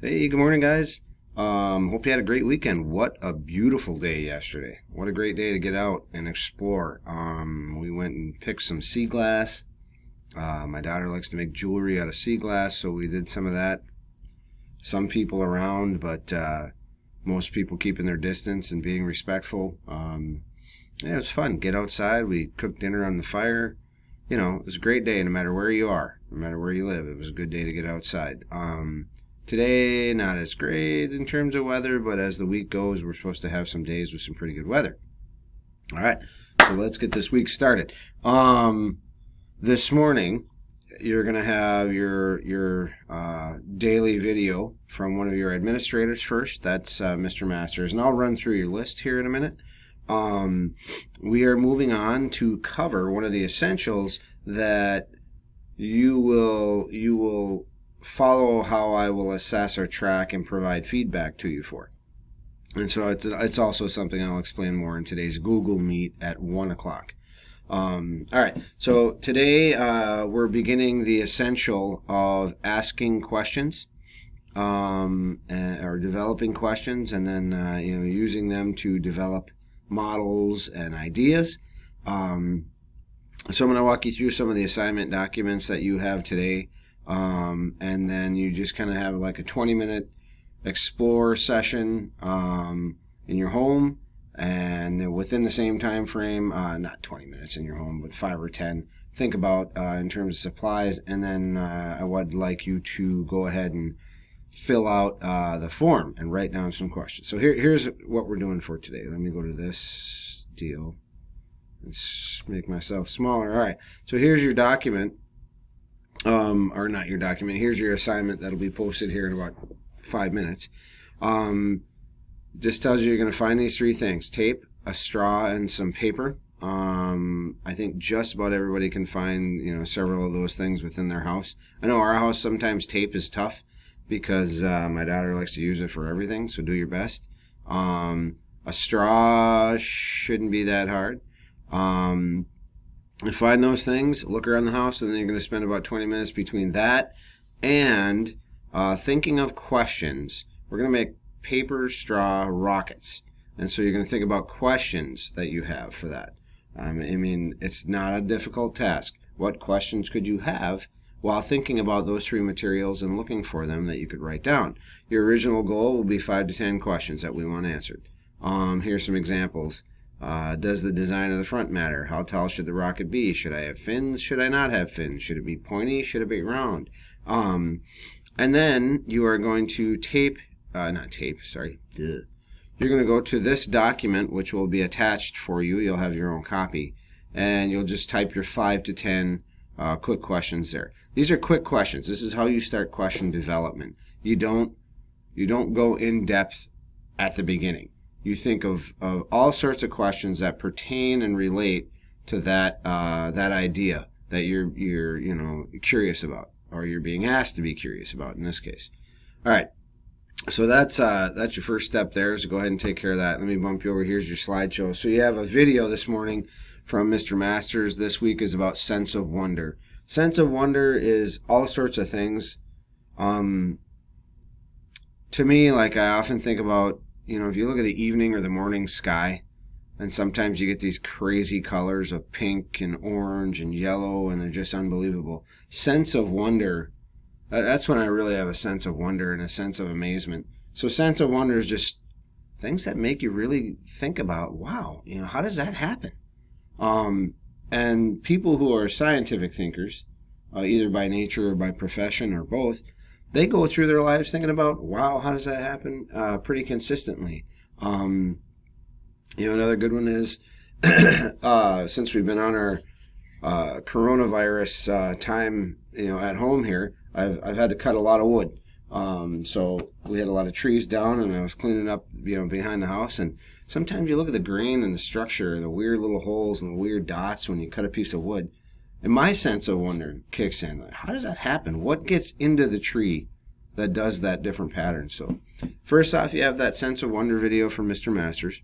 Hey, good morning, guys. Hope you had a great weekend. What a beautiful day yesterday. What a great day to get out and explore. We went and picked some sea glass. My daughter likes to make jewelry out of sea glass, so we did some of that. Some people around, but most people keeping their distance and being respectful. Yeah, it was fun. Get outside. We cooked dinner on the fire. It was a great day no matter where you are, no matter where you live. It was a good day to get outside. Today, not as great in terms of weather, but as the week goes, we're supposed to have some days with some pretty good weather. All right, so let's get this week started. This morning, you're going to have your daily video from one of your administrators first. That's Mr. Masters, and I'll run through your list here in a minute. We are moving on to cover one of the essentials that you will follow how I will assess or track and provide feedback to you for. And so it's also something I'll explain more in today's Google Meet at 1 o'clock. All right, so today we're beginning the essential of asking questions or developing questions, and then using them to develop models and ideas. So I'm going to walk you through some of the assignment documents that you have today. And then you just kind of have like a 20-minute explore session in your home, and within the same time frame, not 20 minutes in your home, but 5 or 10, think about in terms of supplies, and then I would like you to go ahead and fill out the form and write down some questions. So here's what we're doing for today. Let me go to this deal. Let's make myself smaller. All right, so here's your document. Or not your document. Here's your assignment that'll be posted here in about 5 minutes. Just tells you you're going to find these three things: tape, a straw, and some paper. I think just about everybody can find several of those things within their house. I know our house sometimes tape is tough because my daughter likes to use it for everything. So do your best. A straw shouldn't be that hard. And find those things, look around the house, and then you're going to spend about 20 minutes between that and thinking of questions. We're going to make paper straw rockets. And so you're going to think about questions that you have for that. It's not a difficult task. What questions could you have while thinking about those three materials and looking for them that you could write down? Your original goal will be 5 to 10 questions that we want answered. Here's some examples. Does the design of the front matter? How tall should the rocket be? Should I have fins? Should I not have fins? Should it be pointy? Should it be round? And then you are going to You're going to go to this document, which will be attached for you. You'll have your own copy. And you'll just type your 5 to 10 quick questions there. These are quick questions. This is how you start question development. You don't go in depth at the beginning. You think of all sorts of questions that pertain and relate to that idea that you're curious about, or you're being asked to be curious about in this case. All right, so that's your first step there. So go ahead and take care of that. Let me bump you over. Here's your slideshow. So you have a video this morning from Mr. Masters. This week is about sense of wonder. Sense of wonder is all sorts of things. To me, like I often think about. If you look at the evening or the morning sky, and sometimes you get these crazy colors of pink and orange and yellow, and they're just unbelievable. Sense of wonder, that's when I really have a sense of wonder and a sense of amazement. So sense of wonder is just things that make you really think about, wow, how does that happen? And people who are scientific thinkers, either by nature or by profession or both, they go through their lives thinking about, wow, how does that happen pretty consistently. Another good one is, since we've been on our coronavirus time, at home here, I've had to cut a lot of wood. So we had a lot of trees down, and I was cleaning up, behind the house. And sometimes you look at the grain and the structure and the weird little holes and the weird dots when you cut a piece of wood. And my sense of wonder kicks in. How does that happen? What gets into the tree that does that different pattern? So first off, you have that sense of wonder video from Mr. Masters.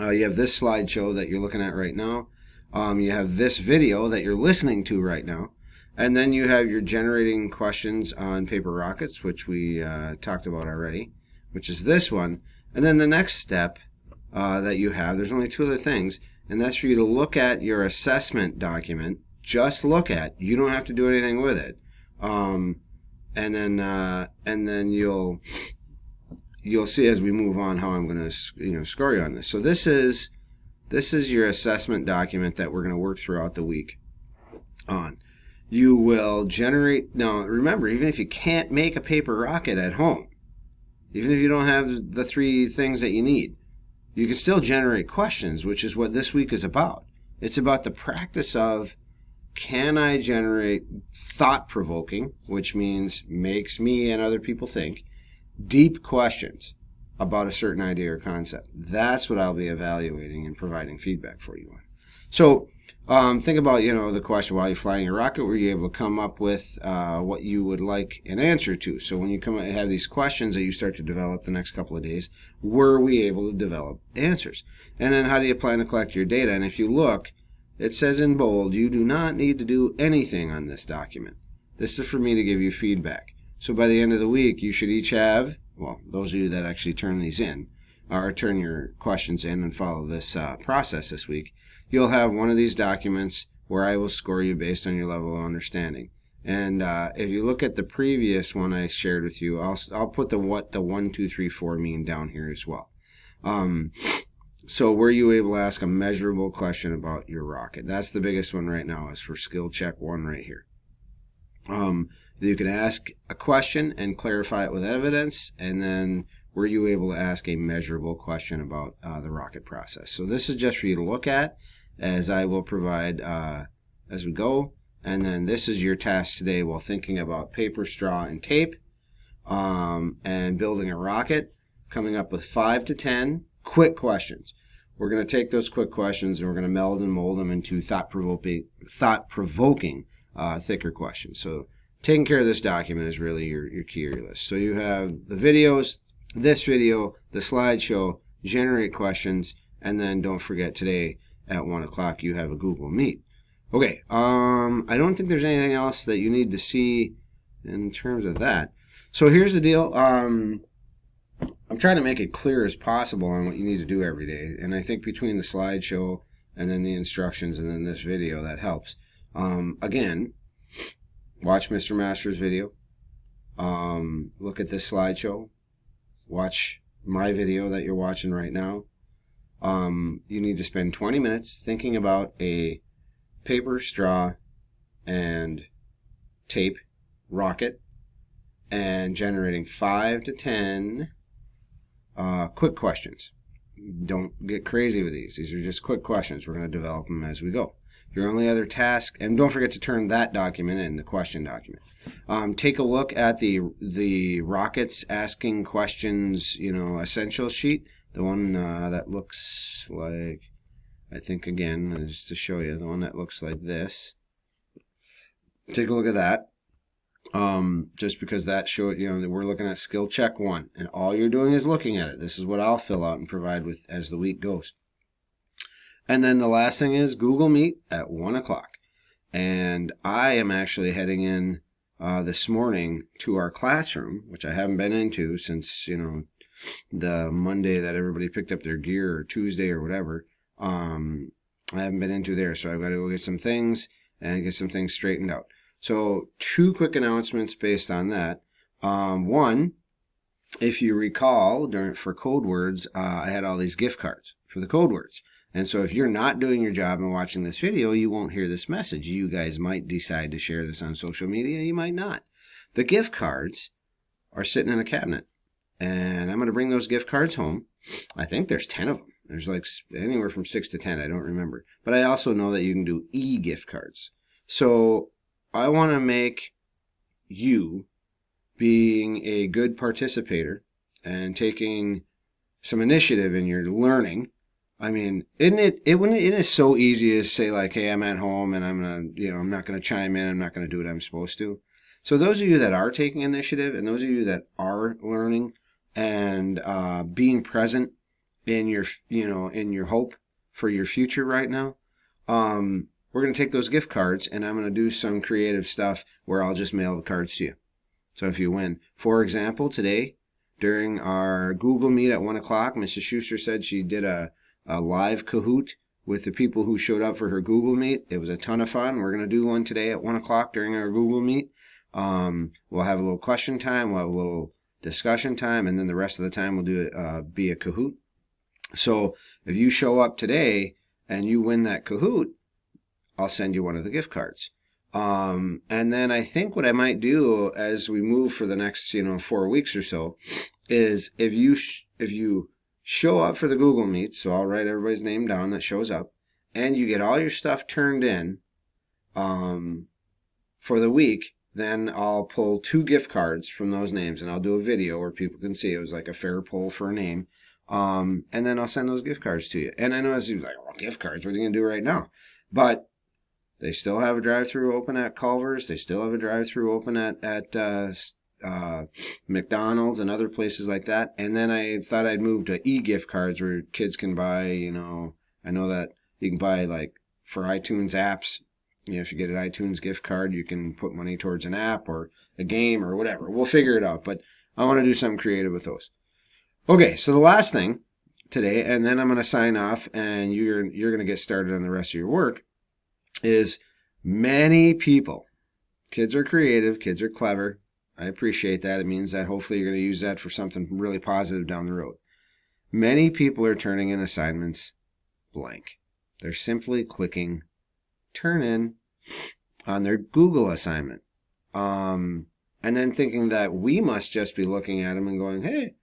You have this slideshow that you're looking at right now. You have this video that you're listening to right now. And then you have your generating questions on paper rockets, which we talked about already, which is this one. And then the next step that you have, there's only two other things, and that's for you to look at your assessment document. Just look at. You don't have to do anything with it. And then you'll see as we move on how I'm going to score you on this. So this is your assessment document that we're going to work throughout the week on. You will generate. Now remember, even if you can't make a paper rocket at home, even if you don't have the three things that you need, you can still generate questions, which is what this week is about. It's about the practice of, can I generate thought-provoking, which means makes me and other people think, deep questions about a certain idea or concept. That's what I'll be evaluating and providing feedback for you on. So think about, the question, while you're flying your rocket, were you able to come up with what you would like an answer to? So when you come and have these questions that you start to develop the next couple of days, were we able to develop answers? And then how do you plan to collect your data? And if you look, it says in bold, you do not need to do anything on this document. This is for me to give you feedback. So by the end of the week, you should each have, well, those of you that actually turn these in, or turn your questions in and follow this process this week, you'll have one of these documents where I will score you based on your level of understanding. And if you look at the previous one I shared with you, I'll put the 1, 2, 3, 4 mean down here as well. So were you able to ask a measurable question about your rocket? That's the biggest one right now, is for skill check 1 right here. You can ask a question and clarify it with evidence, and then were you able to ask a measurable question about the rocket process? So this is just for you to look at, as I will provide as we go. And then this is your task today while thinking about paper, straw, and tape, and building a rocket, coming up with 5 to 10 quick questions. We're going to take those quick questions and we're going to meld and mold them into thought-provoking, thicker questions. So taking care of this document is really your key or your list. So you have the videos, this video, the slideshow, generate questions, and then don't forget today at 1 o'clock you have a Google Meet. Okay, I don't think there's anything else that you need to see in terms of that. So here's the deal. I'm trying to make it clear as possible on what you need to do every day, and I think between the slideshow and then the instructions and then this video, that helps. Again, watch Mr. Master's video. Look at this slideshow. Watch my video that you're watching right now. You need to spend 20 minutes thinking about a paper, straw, and tape rocket and generating 5 to 10 quick questions. Don't get crazy with these. These are just quick questions. We're going to develop them as we go. Your only other task, and don't forget to turn that document in, the question document. Take a look at the rockets asking questions, essential sheet. The one that looks like, I think again, just to show you, the one that looks like this. Take a look at that. Just because that showed, that we're looking at skill check 1, and all you're doing is looking at it. This is what I'll fill out and provide with as the week goes. And then the last thing is Google Meet at 1 o'clock. And I am actually heading in this morning to our classroom, which I haven't been into since, the Monday that everybody picked up their gear, or Tuesday or whatever. I haven't been into there, so I've got to go get some things and get some things straightened out. So 2 quick announcements based on that. One, if you recall, for code words, I had all these gift cards for the code words. And so if you're not doing your job and watching this video, you won't hear this message. You guys might decide to share this on social media. You might not. The gift cards are sitting in a cabinet. And I'm going to bring those gift cards home. I think there's 10 of them. There's like anywhere from 6 to 10. I don't remember. But I also know that you can do e-gift cards. So I want to make you, being a good participator and taking some initiative in your learning. I mean, it is so easy to say, like, hey, I'm at home and I'm not gonna chime in, I'm not gonna do what I'm supposed to. So those of you that are taking initiative and those of you that are learning and being present in your hope for your future right now, we're we're going to take those gift cards and I'm going to do some creative stuff where I'll just mail the cards to you. So if you win, for example, today during our Google Meet at 1 o'clock, Mrs. Schuster said she did a live Kahoot with the people who showed up for her Google Meet. It was a ton of fun. We're going to do one today at 1 o'clock during our Google Meet. We'll have a little question time, we'll have a little discussion time, and then the rest of the time we'll do it be a Kahoot. So if you show up today and you win that Kahoot, I'll send you one of the gift cards. And then I think what I might do as we move for the next 4 weeks or so is if you show up for the Google Meet, so I'll write everybody's name down that shows up, and you get all your stuff turned in for the week, then I'll pull 2 gift cards from those names, and I'll do a video where people can see it was like a fair pull for a name. And then I'll send those gift cards to you. And I know as you're like, oh, gift cards, what are you going to do right now? But they still have a drive-through open at Culver's. They still have a drive-through open at McDonald's and other places like that. And then I thought I'd move to e-gift cards where kids can buy, I know that you can buy like for iTunes apps. If you get an iTunes gift card, you can put money towards an app or a game or whatever. We'll figure it out. But I want to do something creative with those. Okay, so the last thing today, and then I'm going to sign off, and you're going to get started on the rest of your work, is many people, kids are creative, kids are clever. I appreciate that. It means that hopefully you're going to use that for something really positive down the road. Many people are turning in assignments blank. They're simply clicking turn in on their Google assignment. And then thinking that we must just be looking at them and going, hey.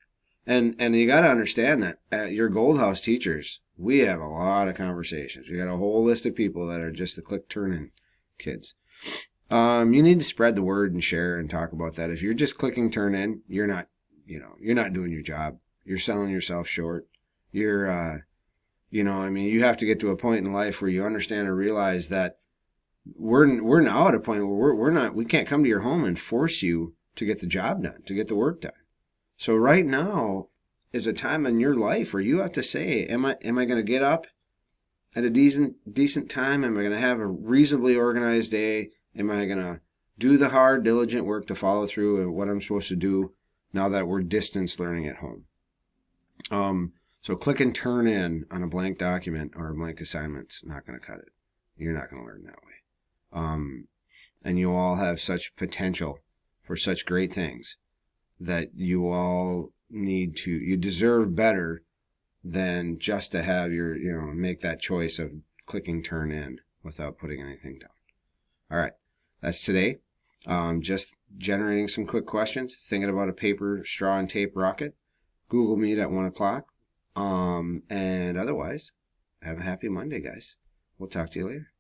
And you got to understand that at your Gold House teachers, we have a lot of conversations. We got a whole list of people that are just the click turn in kids. You need to spread the word and share and talk about that. If you're just clicking turn in, you're not doing your job. You're selling yourself short. You're, you have to get to a point in life where you understand and realize that we're now at a point where we can't come to your home and force you to get the job done, to get the work done. So right now is a time in your life where you have to say, am I going to get up at a decent time? Am I going to have a reasonably organized day? Am I going to do the hard, diligent work to follow through and what I'm supposed to do now that we're distance learning at home? So click and turn in on a blank document or a blank assignment's not going to cut it. You're not going to learn that way. And you all have such potential for such great things that you all you deserve better than just to have make that choice of clicking turn in without putting anything down. All right. That's today. Just generating some quick questions, thinking about a paper, straw, and tape rocket. Google Meet at 1 o'clock. And otherwise, have a happy Monday, guys. We'll talk to you later.